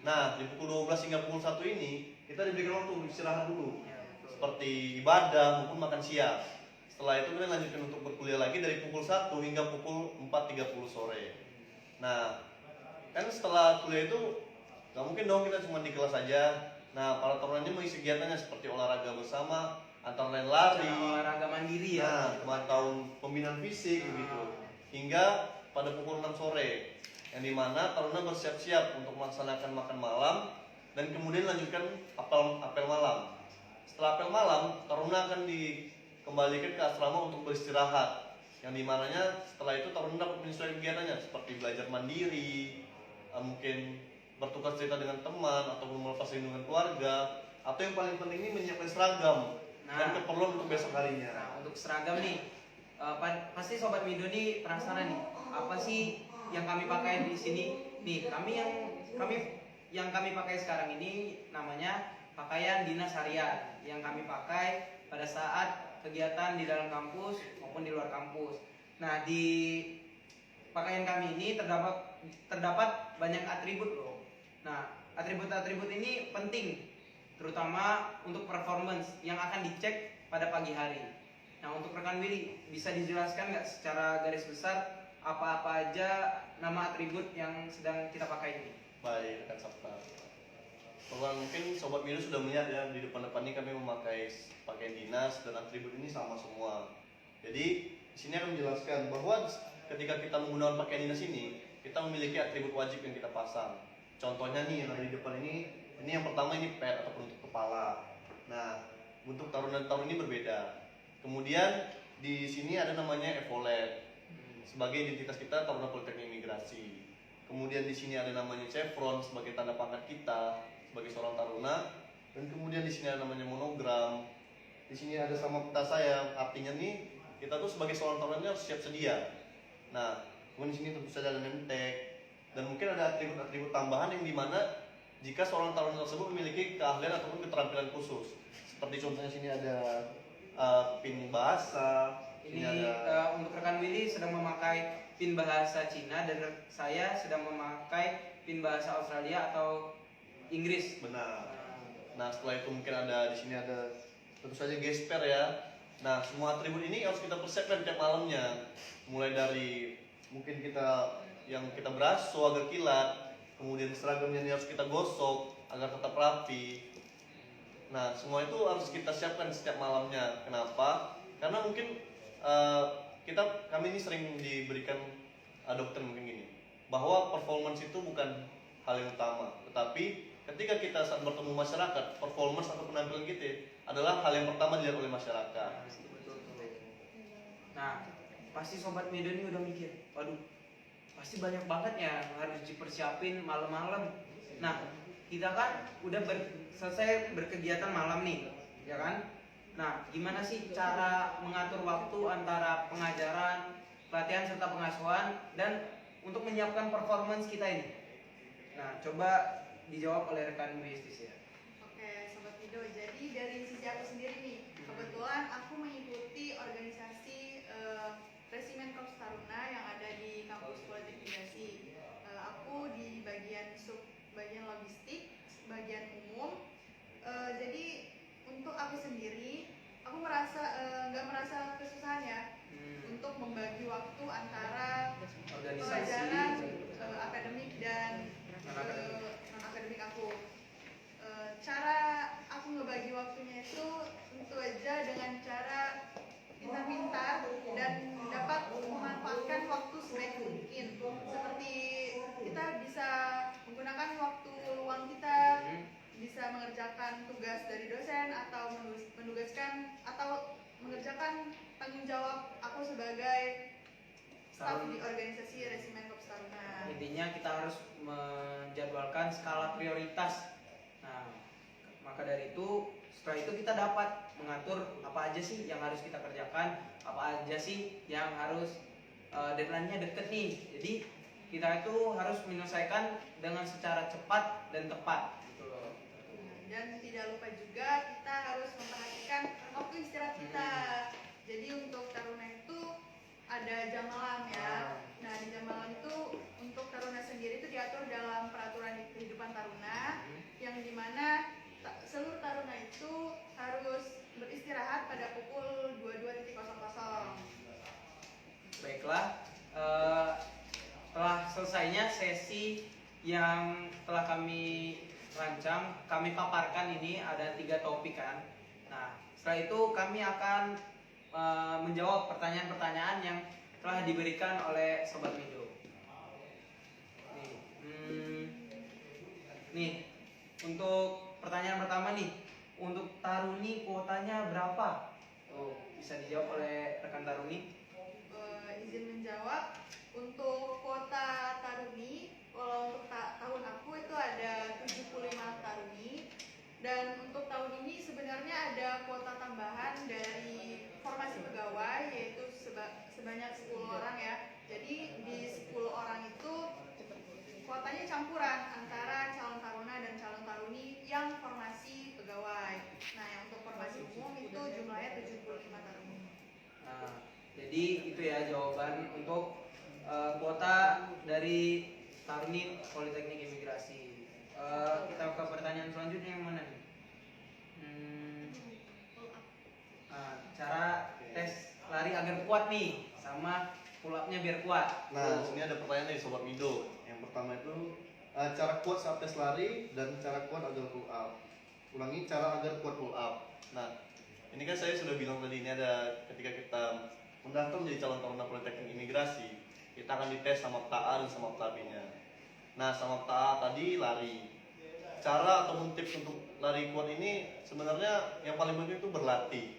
Speaker 2: Nah, di pukul 12 hingga pukul 1 ini, kita diberikan waktu untuk istirahat dulu, seperti ibadah maupun makan siang. Setelah itu kita lanjutkan untuk berkuliah lagi dari pukul 1 hingga pukul 4.30 sore. Nah, kan setelah kuliah itu gak mungkin dong kita cuma di kelas saja. Nah, para tarunanya mengisi kegiatannya seperti olahraga bersama, antara lain lari,
Speaker 1: olahraga mandiri ya.
Speaker 2: nah, pemantauan pembinaan fisik gitu. Hingga pada pukul 6 sore, yang dimana taruna bersiap-siap untuk melaksanakan makan malam dan kemudian lanjutkan apel malam. Setelah apel malam, taruna akan dikembalikan ke asrama untuk beristirahat. Yang dimananya setelah itu taruna dapat menyesuaikan kegiatannya seperti belajar mandiri, mungkin bertukar cerita dengan teman ataupun melepas rindu dengan keluarga, atau yang paling penting ini menyiapkan seragam dan keperluan untuk besok harinya.
Speaker 1: Nah, untuk seragam nih, pasti Sobat Mido nih penasaran nih, apa sih yang kami pakai di sini? Nih, yang kami pakai sekarang ini namanya pakaian dinas harian yang kami pakai pada saat kegiatan di dalam kampus maupun di luar kampus. Nah, di pakaian kami ini terdapat banyak atribut loh. Nah, atribut-atribut ini penting, terutama untuk performance yang akan dicek pada pagi hari. Nah, untuk rekan Willy, bisa dijelaskan nggak secara garis besar apa-apa aja nama atribut yang sedang kita pakai ini?
Speaker 2: Baik, rekan Sabta. Mungkin Sobat Mido sudah melihat ya, di depan-depan ini kami memakai pakaian dinas dan atribut ini sama semua. Jadi, di sini akan menjelaskan bahwa ketika kita menggunakan pakaian dinas ini, kita memiliki atribut wajib yang kita pasang. Contohnya nih, yang ada di depan ini yang pertama ini pet atau penutup kepala. Nah, untuk taruna-taruna ini berbeda. Kemudian di sini ada namanya epaulet sebagai identitas kita taruna Politeknik Imigrasi. Kemudian di sini ada namanya chevron sebagai tanda pangkat kita sebagai seorang taruna. Dan kemudian di sini ada namanya monogram. Di sini ada sama peta saya. Artinya nih kita tuh sebagai seorang taruna harus siap sedia. Nah, kemudian di sini tentu saja ada name tag. Dan mungkin ada atribut-atribut tambahan yang dimana jika seorang taruna tersebut memiliki keahlian ataupun keterampilan khusus. Seperti contohnya sini ada pin bahasa.
Speaker 1: Ini ada, untuk rekan Willy sedang memakai pin bahasa Cina dan saya sedang memakai pin bahasa Australia atau Inggris.
Speaker 2: Benar. Nah, setelah itu mungkin ada di sini ada tentu saja gesper ya. Nah, semua atribut ini harus kita persiapkan tiap malamnya. Mulai dari mungkin yang kita beraso agar kilat, kemudian seragamnya ini harus kita gosok agar tetap rapi. Nah, semua itu harus kita siapkan setiap malamnya. Kenapa? Karena mungkin kami ini sering diberikan dokter mungkin gini, bahwa performance itu bukan hal yang utama, tetapi ketika kita saat bertemu masyarakat, performance atau penampilan kita adalah hal yang pertama dilihat oleh masyarakat.
Speaker 1: Nah, pasti Sobat Mido ini udah mikir, waduh, pasti banyak banget ya harus dipersiapin malam-malam. Nah, kita kan udah selesai berkegiatan malam nih, ya kan? Nah, gimana sih cara mengatur waktu antara pengajaran, pelatihan serta pengasuhan dan untuk menyiapkan performance kita ini? Nah, coba dijawab oleh rekan Bu Yustis ya.
Speaker 3: Oke, Sobat Mido. Jadi dari sisi aku sendiri nih, kebetulan aku mengikuti organisasi Resimen Korps Taruna yang ada di kampus Politeknik Imigrasi. Aku di bagian logistik, bagian umum. Jadi untuk aku sendiri, aku nggak merasa kesusahan ya untuk membagi waktu antara
Speaker 1: Organisasi.
Speaker 3: pelajaran akademik dan
Speaker 1: Non-akademik.
Speaker 3: non-akademik aku. Cara aku ngebagi waktunya itu tentu aja dengan cara pintar-pintar dan dapat memanfaatkan waktu sebaik mungkin. Seperti kita bisa menggunakan waktu luang kita, bisa mengerjakan tugas dari dosen atau menugaskan atau mengerjakan tanggung jawab aku sebagai staf di organisasi Resimen Korps Taruna.
Speaker 1: Intinya kita harus menjadwalkan skala prioritas. Nah, maka dari itu setelah itu kita dapat mengatur apa aja sih yang harus kita kerjakan, apa aja sih yang harus deadline-nya deket nih. Jadi kita itu harus menyelesaikan dengan secara cepat dan tepat gitu loh.
Speaker 3: Dan tidak lupa juga kita harus memperhatikan waktu istirahat kita. Jadi untuk taruna itu ada jam malam ya. Nah di jam malam itu untuk taruna sendiri itu diatur dalam peraturan kehidupan taruna, yang dimana seluruh taruna itu harus beristirahat pada pukul 22.00.
Speaker 1: Baiklah, telah selesainya sesi yang telah kami rancang, kami paparkan ini ada 3 topik kan. Nah, setelah itu kami akan menjawab pertanyaan-pertanyaan yang telah diberikan oleh Sobat Mido. Nih, untuk pertanyaan pertama nih, untuk Taruni kuotanya berapa? Tuh, bisa dijawab oleh rekan Taruni.
Speaker 3: Izin menjawab, untuk kuota taruni, kalau untuk tahun aku itu ada 75 taruni, dan untuk tahun ini sebenarnya ada kuota tambahan dari formasi pegawai yaitu sebanyak 10 orang ya. Jadi di 10 orang itu kuotanya campuran antara calon taruna dan calon taruni yang formasi pegawai. Nah, yang untuk formasi umum itu jumlahnya 75 taruni.
Speaker 1: Nah, jadi itu ya jawaban untuk kuota dari Taruni Politeknik Imigrasi. Kita ke pertanyaan selanjutnya yang mana nih? Cara tes lari agar kuat nih, sama pull up-nya biar kuat.
Speaker 2: Nah, sini ada pertanyaan dari Sobat Mido. Yang pertama itu cara kuat saat tes lari dan cara kuat agar pull up. Ulangi, cara agar kuat pull up. Nah, ini kan saya sudah bilang tadi, ini ada ketika kita mendaftar menjadi calon taruna Politeknik Imigrasi, kita akan dites sama PTA dan sama PTAB-nya. Nah, sama PTA tadi lari. Cara ataupun tips untuk lari kuat ini sebenarnya yang paling penting itu berlatih.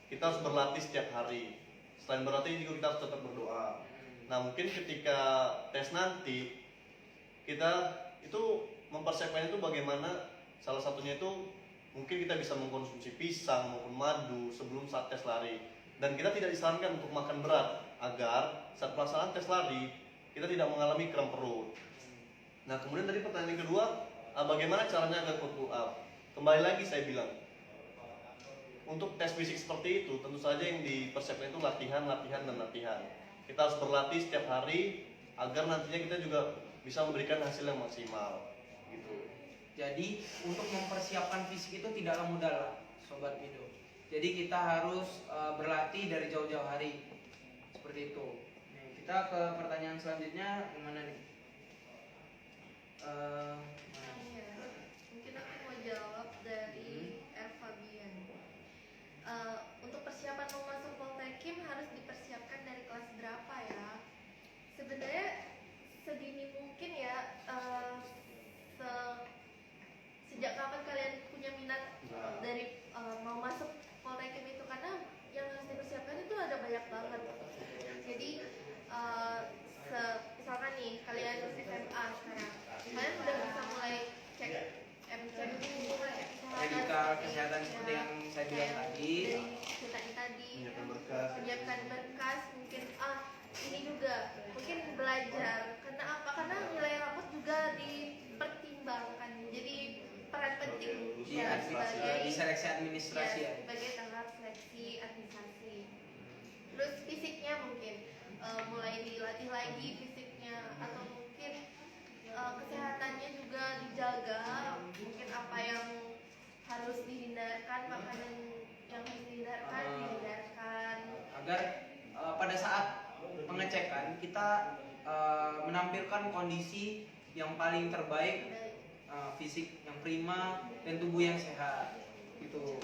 Speaker 2: Kita harus berlatih setiap hari. Selain berlatih juga kita harus tetap berdoa. Nah, mungkin ketika tes nanti kita itu mempersiapkan itu bagaimana, salah satunya itu mungkin kita bisa mengkonsumsi pisang maupun madu sebelum saat tes lari. Dan kita tidak disarankan untuk makan berat agar saat pelaksanaan tes lari kita tidak mengalami kram perut. Nah, kemudian dari pertanyaan yang kedua, bagaimana caranya agar kuat pull up? Kembali lagi saya bilang, untuk tes fisik seperti itu tentu saja yang dipersiapkan itu latihan. Kita harus berlatih setiap hari agar nantinya kita juga bisa memberikan hasil yang maksimal gitu.
Speaker 1: Jadi untuk mempersiapkan fisik itu tidaklah mudah lah, Sobat Mido. Jadi kita harus berlatih dari jauh-jauh hari, seperti itu. Nih, kita ke pertanyaan selanjutnya, yang mana nih?
Speaker 4: Mungkin aku mau jawab dari Fabian. Untuk persiapan mau masuk Poltekim harus dipersiapkan dari kelas berapa ya? Sebenarnya sedini mungkin ya. Sejak kapan kalian punya minat dari mau masuk Poltekim itu, karena yang harus dipersiapkan itu ada banyak banget. Jadi misalkan nih kalian SMA sekarang, kalian udah bisa mulai cek
Speaker 1: Medical kesehatan seperti yang saya bilang tadi.
Speaker 4: Dari tadi
Speaker 2: Menyiapkan
Speaker 4: berkas, mungkin ini juga mungkin belajar. Karena apa? Karena nilai rapot juga dipertimbangkan. Jadi peran penting
Speaker 1: Di seleksi administrasi ya.
Speaker 4: sebagai tahap seleksi administrasi. Terus fisiknya mungkin mulai dilatih lagi fisiknya, atau mungkin kesehatannya juga dijaga. Mungkin apa yang harus dihindarkan, makanan yang harus dihindarkan
Speaker 1: Agar pada kita menampilkan kondisi yang paling terbaik, fisik yang prima dan tubuh yang sehat gitu.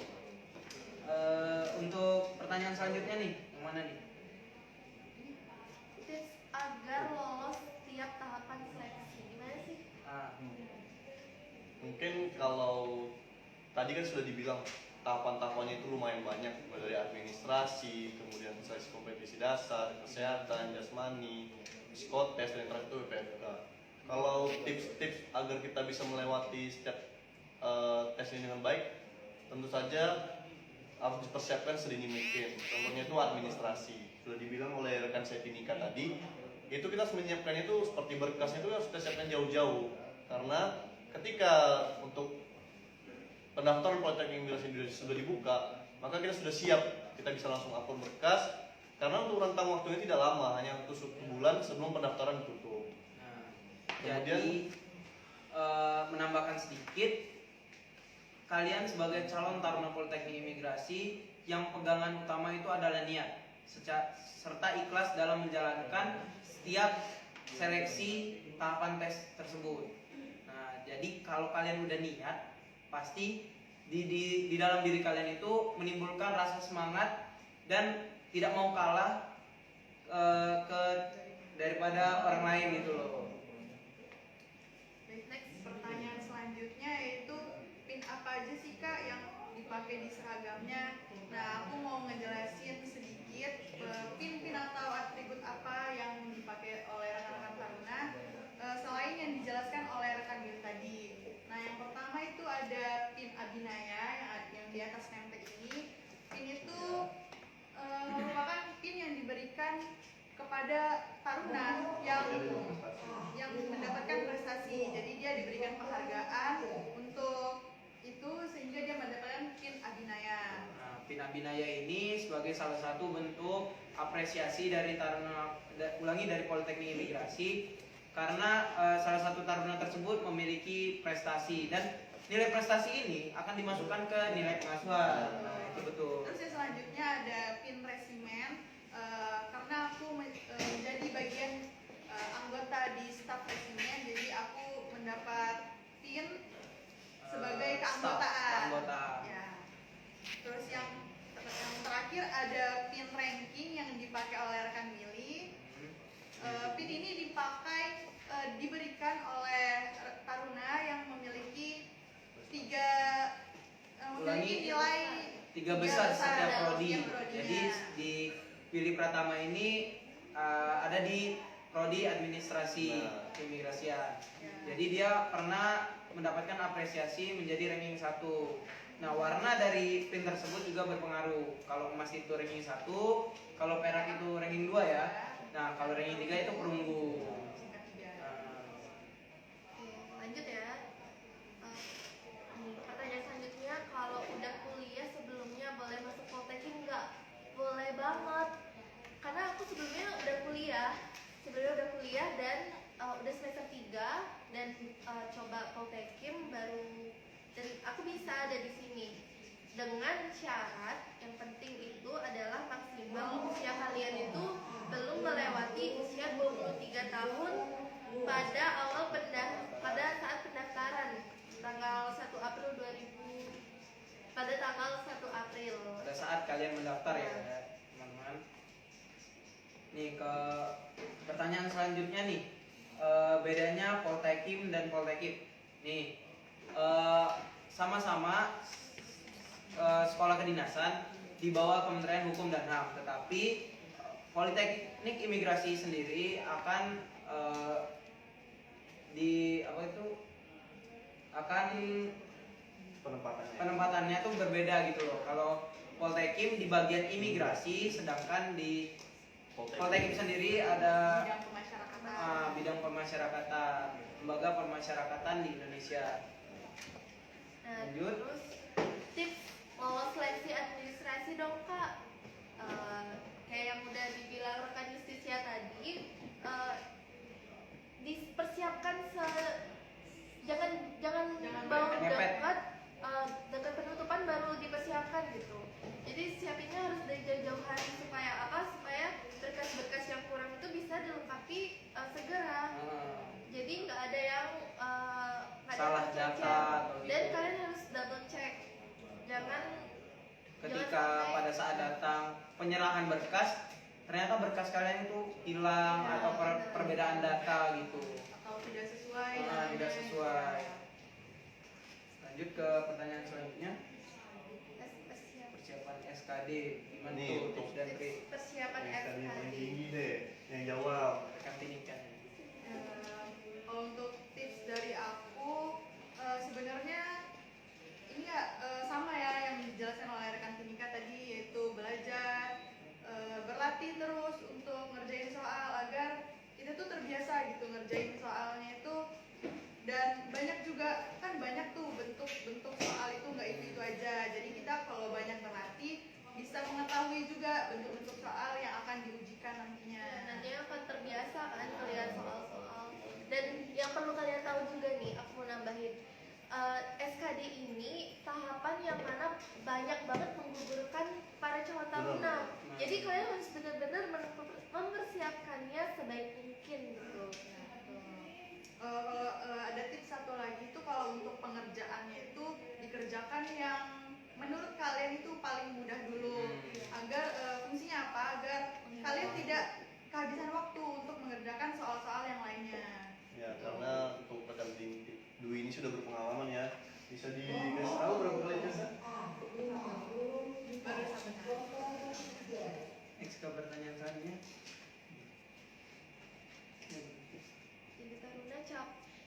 Speaker 1: Untuk pertanyaan selanjutnya nih, yang mana nih?
Speaker 4: Tips agar lolos setiap tahapan seleksi gimana sih?
Speaker 2: Mungkin kalau tadi kan sudah dibilang tahapan-tahapannya itu lumayan banyak, mulai dari administrasi, kemudian seleksi kompetisi dasar, kesehatan, jasmani, psikotes, dan yang terakhir itu WPFK. Kalau tips-tips agar kita bisa melewati setiap tes ini dengan baik, tentu saja harus dipersiapkan sedini mungkin. Contohnya itu administrasi. Sudah dibilang oleh rekan saya Tinika tadi, itu kita harus menyiapkannya itu seperti berkasnya itu harus kita siapkan jauh-jauh. Karena ketika untuk pendaftaran Politeknik Imigrasi Indonesia sudah dibuka, maka kita sudah siap, kita bisa langsung upload berkas. Karena untuk rentang waktunya tidak lama, hanya untuk 1 bulan sebelum pendaftaran ditutup.
Speaker 1: Jadi menambahkan sedikit, kalian sebagai calon taruna Politeknik Imigrasi yang pegangan utama itu adalah niat, serta ikhlas dalam menjalankan setiap seleksi tahapan tes tersebut. Nah, jadi kalau kalian udah niat, pasti di dalam diri kalian itu menimbulkan rasa semangat dan tidak mau kalah daripada orang lain gitu loh.
Speaker 3: Next, pertanyaan selanjutnya yaitu pin apa aja sih Kak yang dipakai di seragamnya? Nah, aku mau ngejelasin sedikit pin atau atribut apa yang dipakai oleh rekan-rekan Taruna selain yang dijelaskan oleh rekan Gil tadi. Nah, yang pertama itu ada pin Abinaya yang di atas nemtek ini. Pin itu merupakan pin yang diberikan kepada taruna yang mendapatkan prestasi. Jadi dia diberikan penghargaan untuk itu sehingga dia mendapatkan pin Abinaya.
Speaker 1: Nah, pin Abinaya ini sebagai salah satu bentuk apresiasi dari taruna, dari Politeknik Imigrasi, karena salah satu taruna tersebut memiliki prestasi dan nilai prestasi ini akan dimasukkan ke nilai pengasuhan. Nah, itu betul.
Speaker 3: Terus yang selanjutnya ada pin resimen karena aku menjadi bagian anggota di staf resimen, jadi aku mendapat pin sebagai keanggotaan. Ya. Terus yang terakhir ada pin ranking yang dipakai oleh rekan Mili. Pin ini diberikan oleh taruna yang memiliki nilai
Speaker 1: 3 besar setiap prodi.
Speaker 3: prodinya.
Speaker 1: Jadi di Pilih Pratama ini ada di prodi administrasi keimigrasian. Jadi dia pernah mendapatkan apresiasi menjadi ranking 1. Nah, warna dari pin tersebut juga berpengaruh. Kalau emas itu ranking 1, kalau perak itu ranking 2 ya. Nah, kalau ranking 3 itu perunggu.
Speaker 4: Lanjut ya. Pertanyaan selanjutnya, kalau udah kuliah sebelumnya boleh masuk Politeknik nggak? Boleh banget. Karena aku sebelumnya udah kuliah dan udah semester 3 dan coba Politeknik dan aku bisa ada di sini. Dengan syarat yang penting itu adalah maksimal usia kalian itu belum melewati usia 23 tahun pada saat pendaftaran tanggal 1 April 2000 pada tanggal 1 April.
Speaker 1: Pada saat kalian mendaftar ya, teman-teman. Nih ke pertanyaan selanjutnya nih. Bedanya Poltekim dan Poltekip. Nih, sama-sama sekolah kedinasan di bawah Kementerian Hukum dan HAM, tetapi Politeknik Imigrasi sendiri akan penempatannya tuh berbeda gitu loh. Kalau Poltekim di bagian imigrasi, sedangkan di Poltekip sendiri ada bidang pemasyarakatan, lembaga pemasyarakatan di Indonesia.
Speaker 4: Nah,
Speaker 1: Lanjut.
Speaker 4: terus tips lolos seleksi administrasi dong Kak. Kayak yang udah dibilang rekan Justisia tadi, dipersiapkan jangan baru
Speaker 1: mepet.
Speaker 4: dekat penutupan baru dipersiapkan gitu. Jadi siapinnya harus dari jauh-jauh hari supaya berkas-berkas yang kurang itu bisa dilengkapi
Speaker 1: saat datang penyerahan berkas, ternyata berkas kalian itu hilang atau perbedaan data gitu.
Speaker 3: Atau tidak sesuai.
Speaker 1: Tidak sesuai. Lanjut ke pertanyaan selanjutnya. Persiapan SKD gimana
Speaker 2: Nih,
Speaker 1: tuh
Speaker 2: untuk
Speaker 1: tips dan trik
Speaker 4: Persiapan
Speaker 2: yang tadi yang paling
Speaker 4: SKD.
Speaker 2: tinggi deh, yang jawab.
Speaker 1: rekan Tinika?
Speaker 3: Kalau untuk tips dari aku, sebenarnya ini ya sama ya yang dijelaskan oleh rekan Tinika tadi, yaitu belajar, berlatih terus untuk ngerjain soal agar kita tuh terbiasa gitu ngerjain soalnya itu. Dan banyak juga, kan banyak tuh bentuk-bentuk soal itu, nggak itu aja. Jadi kita kalau banyak berlatih bisa mengetahui juga bentuk-bentuk soal yang akan diujikan nantinya.
Speaker 4: Nantinya akan terbiasa kan melihat soal-soal. Dan yang perlu kalian tahu juga nih, aku mau nambahin, SKD ini tahapan yang mana banyak banget menggugurkan para calon taruna.
Speaker 1: Benar.
Speaker 4: Jadi kalian harus benar-benar mempersiapkannya sebaik mungkin gitu.
Speaker 3: Ada tips satu lagi itu, kalau untuk pengerjaannya itu dikerjakan yang menurut kalian itu paling mudah dulu, agar fungsinya apa? Agar kalian tidak kehabisan waktu untuk mengerjakan soal-soal yang lainnya.
Speaker 2: Ya, karena untuk pendamping Dwi ini sudah berpengalaman ya. Bisa dikasih tahu berapa kali tesnya?
Speaker 3: Baru satu kali.
Speaker 1: Next ke pertanyaan selanjutnya.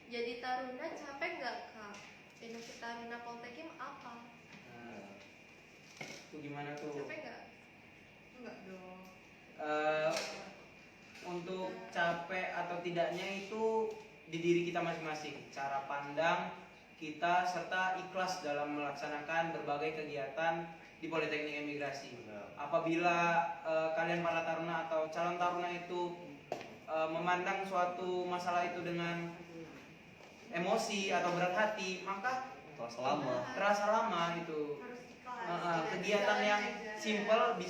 Speaker 4: Jadi taruna capek nggak kak? Benefit taruna Poltekim apa?
Speaker 1: Nah, itu gimana tuh?
Speaker 4: Capek nggak?
Speaker 3: Enggak dong.
Speaker 1: Untuk capek atau tidaknya itu di diri kita masing-masing, cara pandang kita serta ikhlas dalam melaksanakan berbagai kegiatan di Politeknik Imigrasi.
Speaker 2: Benar.
Speaker 1: Apabila kalian para taruna atau calon taruna itu memandang suatu masalah itu dengan emosi atau berat hati, maka
Speaker 2: Terasa lama.
Speaker 1: terasa lama itu.
Speaker 3: Harus ikhlas.
Speaker 1: Kegiatan yang simple bisa